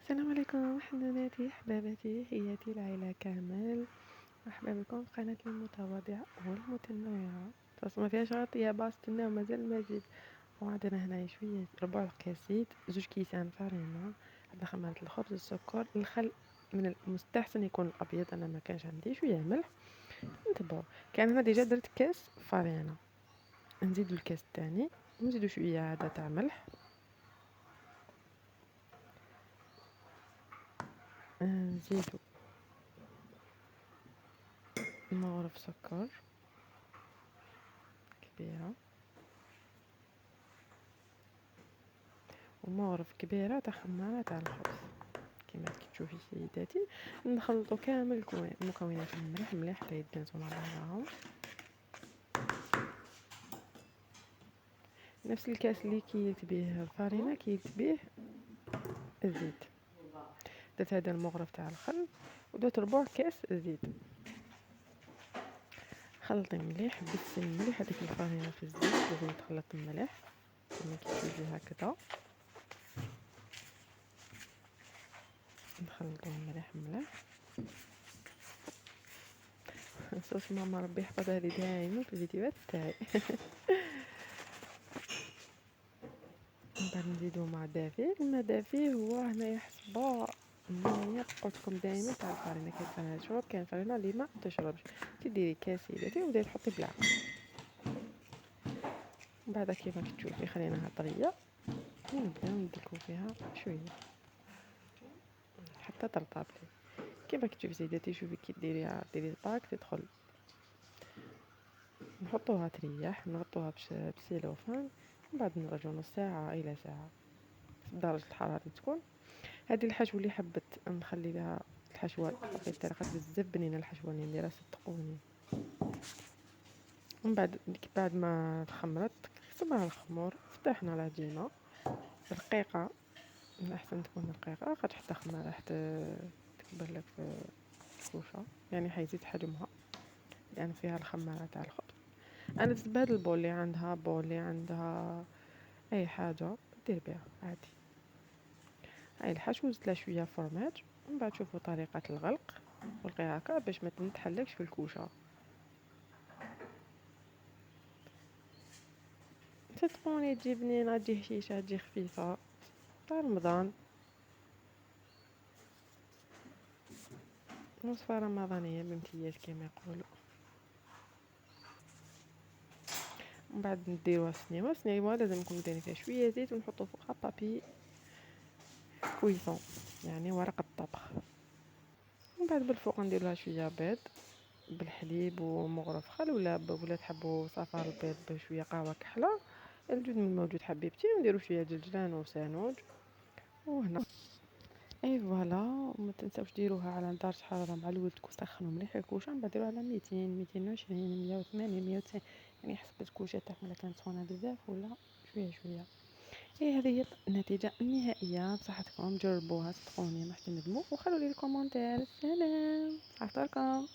السلام عليكم حناناتي حباباتي حياتي العائلة كامل. مرحبا بكم في قناة المتواضعة والمتنوعة. ما فيهاش غير طيابة، استناو مازال المزيد. وعندنا هنايا شوية ربع كاسيد، 2 كيسان فرينة، عندنا خمارة الخبز، السكر، الخل. من المستحسن يكون الابيض، انا ما كانش عندي شوية ملح. نتبعو. كان هنا ديجا درت كاس فرينة، نزيدو الكاس الثاني ونزيدو شوية عادة تاع ملح، نزيدو مغرف سكر كبيرة ومغرف كبيرة تاع خمارة تاع الخبز. كما كتشوفي سيداتي، نخلطو كامل المكونات مليح مليح حتى يتجانسو مع بعضهم. نفس الكاس اللي كيلت به الفرينة كيلت به الزيت. درت هذا المغرف تاع الخل ودرت ربع كاس زيت. خلطي مليح، بسي مليح هذيك الفرينة في الزيت، لازم تخلط مليح كما كتشوفي هكذا. نخلطو مليح مليح. صوص ماما ربي يحفظها لي دائما في الفيديوهات تاعي. من بعد نزيدو مع دافي. الماء دافي هو هنايا حسبه هنايا قلت لكم دائما تاع الفرينه، كاين فرينه تشرب كاين فرينه اللي ما تشربش. تديري كاس سيداتي وتبداي تحطي بالعقل. من بعد كيما كتشوفي خليناها طريه ونبداو ندلكو فيها شويه حتى ترطب لي. كيما كتشوفي سيداتي، شوفي كي ديريها، ديري الباك تدخل. نحطوها تريح، نغطوها بسيلوفان. من بعد نرجعو نص ساعه الى ساعه درجه الحراره تكون. هذه الحشوه اللي حبت نخلي لها الحشوه بطريقه بزاف بنينه، الحشوه اللي نديرها صدقوني. ومن بعد ما تخمرت قسمها الخمور، فتحنا العجينه رقيقه، من احسن تكون رقيقه خاطر حتى خماره حتى تكبر لك في الكوشه، يعني حيزيد حجمها لان فيها الخماره تاع الخبز. انا درت بهذا البول اللي عندها بول اللي عندها اي حاجه دير بها عادي. هاي الحشو زدت لها شويه فرماج. ومن بعد شوفوا طريقه الغلق والقيها هكا باش ما تنتحلكش في الكوشه. صدقوني تجي بنينه، تجي هشيشه، تجي خفيفه تاع رمضان، وصفه رمضانيه بامتياز كما يقولوا. ومن بعد نديروها سنيوه لازم نكون دايرين فيها شويه زيت ونحطو فوقها بابي كويسون، يعني ورق الطبخ. ومن بعد بالفوق ندير لها شويه بيض بالحليب ومغرف خل، ولا تحبوا صفار البيض بشويه قهوه كحله، الجود من الموجود حبيبتي. ونديروا شويه جلجلان وسانوج وهنا اي فوالا. وما تنساوش ديروها على درجه حراره مع الولد، سخنوا مليح الكوشه. من بعد ديروها على 200 220 180 190، يعني حسب الكوشه تاعكم الا كانت سخونه بزاف ولا شويه شويه. هي هذه هي النتيجه النهائيه. بصحتكم جربوها صدقوني ما حتندموا، وخلوا لي الكومونتير. سلام، عفطركم.